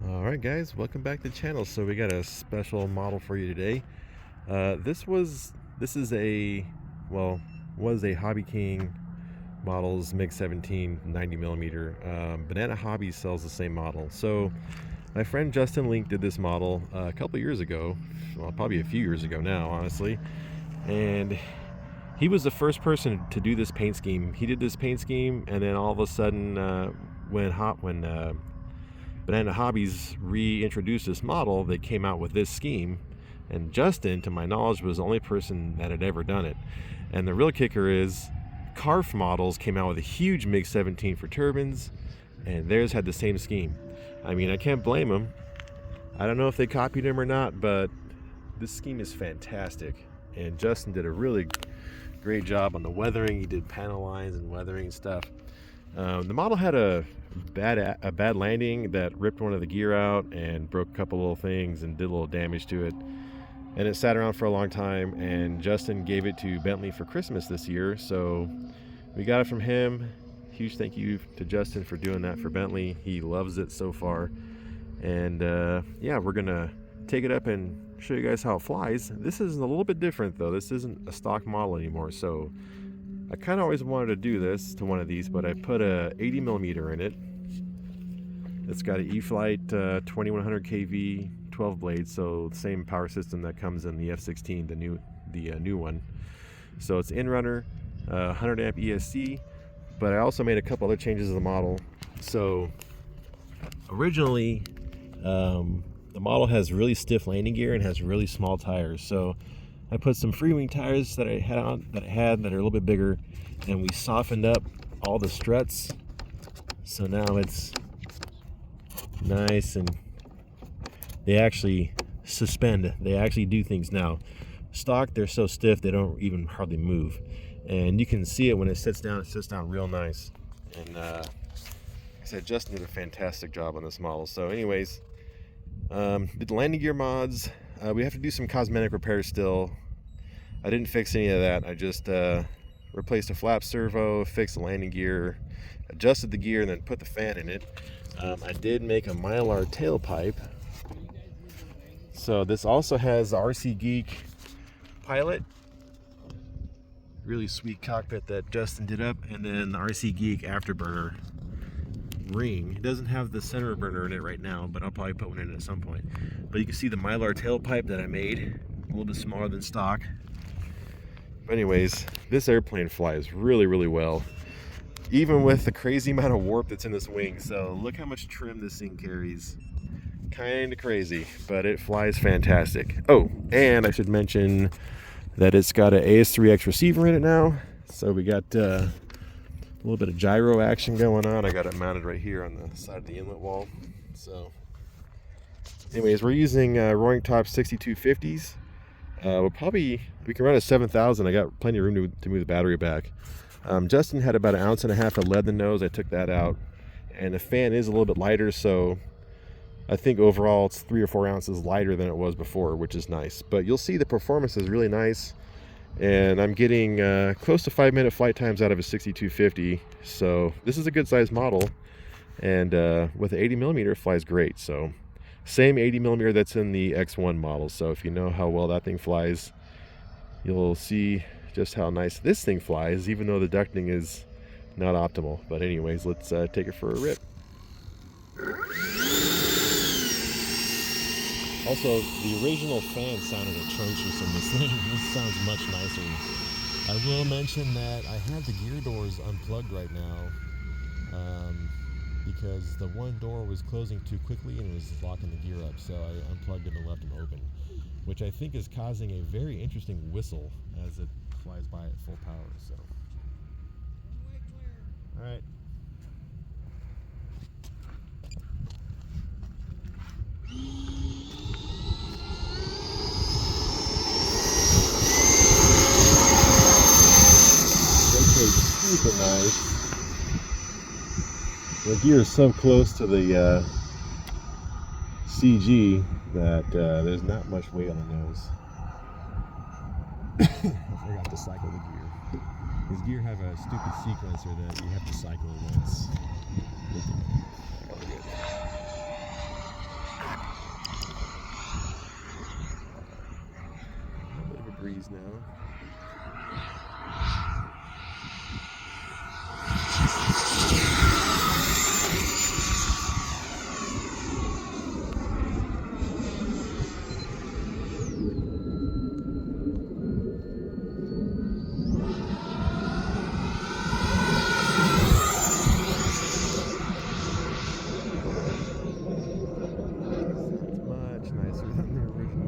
Alright guys, welcome back to the channel. So we got a special model for you today. This is a Hobby King models MIG-17 90mm. Banana Hobby sells the same model. So my friend Justin Link did this model a couple years ago, well probably a few years ago now honestly, and he was the first person to do this paint scheme. He did this paint scheme, and then all of a sudden when Banana Hobbies reintroduced this model, they came out with this scheme, and Justin, to my knowledge, was the only person that had ever done it. And the real kicker is Carf Models came out with a huge MiG-17 for turbines, and theirs had the same scheme. I mean, I can't blame them. I don't know if they copied him or not, but this scheme is fantastic, and Justin did a really great job on the weathering. He did panel lines and weathering and stuff. The model had a bad landing that ripped one of the gear out and broke a couple little things and did a little damage to it, and it sat around for a long time, and Justin gave it to Bentley for Christmas this year, so we got it from him. Huge thank you to Justin for doing that for Bentley. He loves it so far, and yeah, we're gonna take it up and show you guys how it flies. This is a little bit different though. This isn't a stock model anymore, so I kind of always wanted to do this to one of these, but I put a 80mm in it. It's got an E-Flite 2100 kV 12 blades, so the same power system that comes in the F-16, the new one. So it's in-runner, 100 amp ESC, but I also made a couple other changes to the model. So originally, the model has really stiff landing gear and has really small tires. So I put some free wing tires that I had that are a little bit bigger, and we softened up all the struts. So now it's nice, and they actually suspend. They actually do things now. Stock, they're so stiff they don't even hardly move, and you can see it when it sits down. It sits down real nice. And like I said, Justin did a fantastic job on this model. So anyways, did the landing gear mods. We have to do some cosmetic repairs still. I didn't fix any of that. I just replaced a flap servo, fixed the landing gear, adjusted the gear, and then put the fan in it. I did make a Mylar tailpipe. So this also has the RC Geek pilot. Really sweet cockpit that Justin did up, and then the RC Geek afterburner ring. It doesn't have the center burner in it right now, but I'll probably put one in at some point. But you can see the Mylar tailpipe that I made, a little bit smaller than stock. But anyways, this airplane flies really, really well, even with the crazy amount of warp that's in this wing. So look how much trim this thing carries. Kind of crazy, but it flies fantastic. Oh, and I should mention that it's got an AS3X receiver in it now. So we got a little bit of gyro action going on. I got it mounted right here on the side of the inlet wall. So anyways, we're using Roaring Top 6250s. We can run a 7000. I got plenty of room to move the battery back. Justin had about 1.5 ounces of lead in the nose. I took that out, and the fan is a little bit lighter, so I think overall it's 3 or 4 ounces lighter than it was before, which is nice. But you'll see the performance is really nice, and I'm getting close to 5-minute flight times out of a 6250. So this is a good size model, and with the 80mm it flies great. So same 80mm that's in the X1 model. So if you know how well that thing flies, you'll see just how nice this thing flies, even though the ducting is not optimal. But anyways, let's take it for a rip. Also, the original fan sounded atrocious in this thing. This sounds much nicer. I will mention that I have the gear doors unplugged right now, because the one door was closing too quickly and it was locking the gear up, so I unplugged it and left them open, which I think is causing a very interesting whistle as it flies by at full power. So, all right. Super nice. The gear is so close to the CG that there's not much weight on the nose. I forgot to cycle the gear. These gear have a stupid sequencer that you have to cycle it once. these now.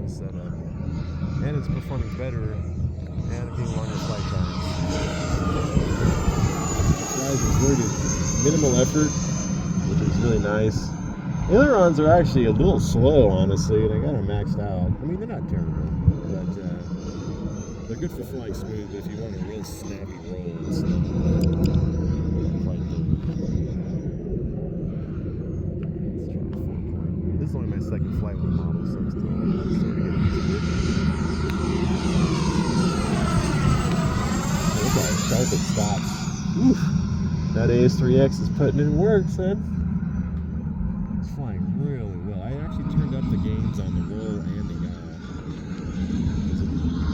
Setup, and it's performing better and getting longer flight times. Guys, inverted, minimal effort, which is really nice. The ailerons are actually a little slow, honestly, and I got them maxed out. I mean, they're not terrible, but they're good for flying smooth. If you want a real snappy roll, it's not quite there. This is only my second flight with the model, so I'm still sort of getting used to it. Look how sharp it stops. Oof. That AS3X is putting in work, son. It's flying really well. I actually turned up the gains on the roll and the yaw.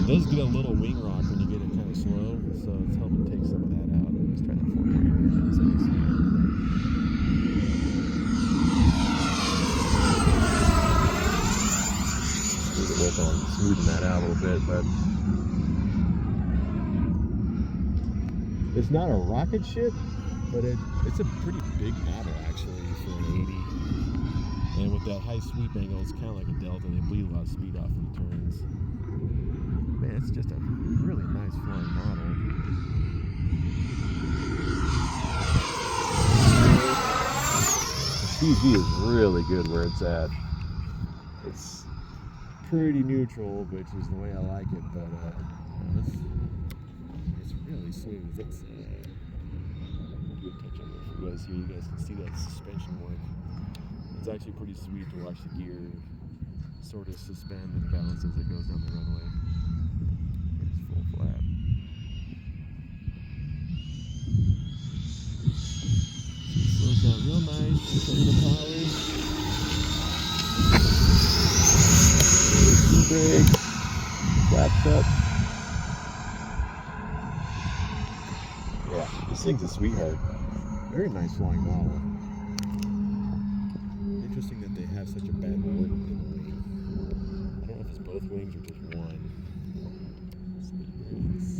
It does get a little wing rock when you get it kind of slow, so it's helping take some of that out. Let's try that 4.8. Work on smoothing that out a little bit, but it's not a rocket ship, but it's a pretty big model actually for an 80. And with that high sweep angle, it's kind of like a Delta. They bleed a lot of speed off in the turns. Man, it's just a really nice flying model. The CG is really good where it's at. It's pretty neutral, which is the way I like it, but it's really smooth. It's do a touch on it for you guys here. You guys can see that suspension work. It's actually pretty sweet to watch the gear sort of suspend and balance as it goes down the runway. It's full flap. Slows down real nice. Turn the power. Brake, flaps up. Yeah, this thing's a sweetheart. Very nice flying model. Interesting that they have such a bad work in the wing. I don't know if it's both wings or just one. Speed brakes.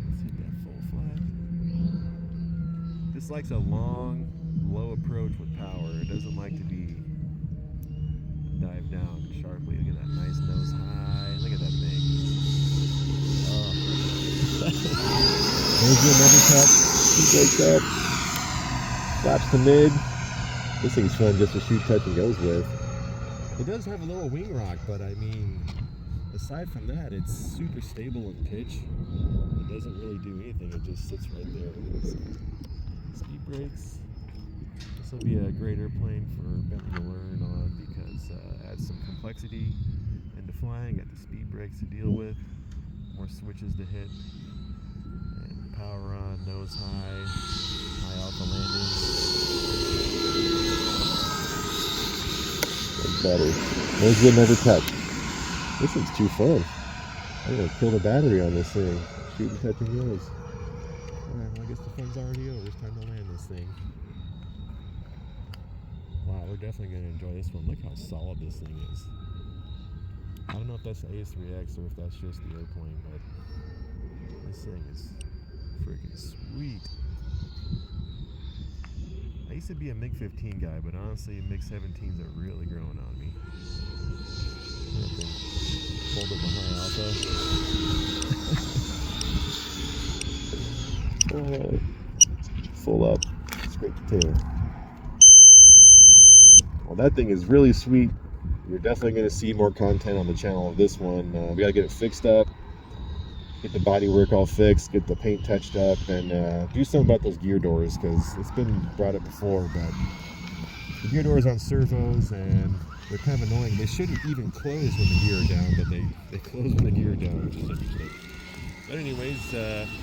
Let's hit that full flat. This likes a long, low approach with power. It doesn't like to be dive down sharply. Look at that nice nose high. Look at that thing. Oh. There's your another cut. Shoot like that. Flaps to mid. This thing's fun just to shoot, touch, and goes with. It does have a little wing rock, but I mean, aside from that, it's super stable in pitch. It doesn't really do anything. It just sits right there. So, speed brakes. This will be a great airplane for Bentley to learn on because it adds some complexity into flying. Got the speed brakes to deal with, more switches to hit, and power on, nose high, high alpha landing. That's better. There's good never touch. This thing's too fun. I'm gonna kill the battery on this thing. Shoot and touch and goes. Alright, well I guess the fun's already over. It's time to land this thing. Wow, we're definitely going to enjoy this one. Look how solid this thing is. I don't know if that's the AS3X or if that's just the airplane, but this thing is freaking sweet. I used to be a MiG-17 guy, but honestly, MiG-17s are really growing on me. That thing pulled up behind alpha. Full up. Scrape the tail. Well, that thing is really sweet. You're definitely going to see more content on the channel of this one. We got to get it fixed up, get the body work all fixed, get the paint touched up, and do something about those gear doors because it's been brought up before, but the gear doors on servos and they're kind of annoying. They shouldn't even close when the gear are down, but they close when the gear are down, which is interesting. But anyways,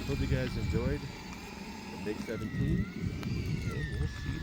hope you guys enjoyed the MiG-17, and we'll see you